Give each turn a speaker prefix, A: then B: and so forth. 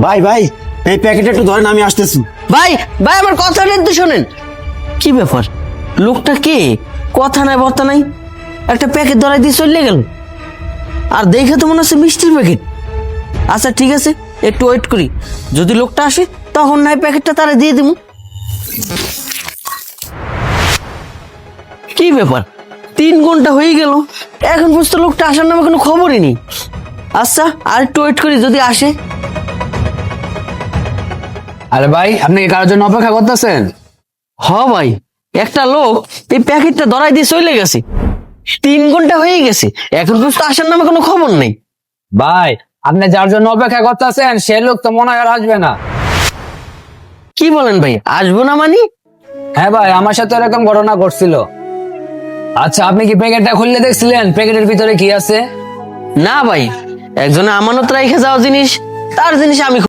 A: ভাই ভাই এই প্যাকেটটা একটু ধরেন, আমি আসতেছি।
B: ভাই ভাই আমার কথাটা একটু শোনেন। কি ব্যাপার, লোকটা কে? কথা নাই বার্তা নাই, একটা প্যাকেট ধরাই দিয়ে চলে গেল। আর দেখে তো মনে হচ্ছে মিষ্টির প্যাকেট। আচ্ছা ঠিক আছে, একটু ওয়েট করি, যদি লোকটা আসে তখন নাই প্যাকেটটা তারা দিয়ে দিব। কি ব্যাপার, 3 ঘন্টা হয়ে গেল, এখন পর্যন্ত লোকটা আসার নামে কোনো খবরই নেই। আচ্ছা আর একটু ওয়েট করি, যদি আসে।
C: আরে ভাই, আপনি কি কারোর জন্য অপেক্ষা করতেছেন?
B: হ ভাই, একটা লোক এই প্যাকেটটা ধরাই দিয়ে চলে গেছে, 3 ঘন্টা হয়ে গেছে, এখন পর্যন্ত আসার নামে কোনো খবর নেই।
C: ভাই, আপনি যার জন্য অপেক্ষা করতেছেন সে লোক তো মনে হয় আর আসবে না।
B: কি বলেন ভাই, আসবো না মানে?
C: হ্যাঁ ভাই, আমার সাথে এরকম ঘটনা ঘটছিল। আচ্ছা, আপনি কি প্যাকেটটা খুললে দেখছিলেন প্যাকেটের ভিতরে কি আছে?
B: না ভাই, একজনে আমানত রেখে যাওয়া জিনিস, তার জিনিস আমি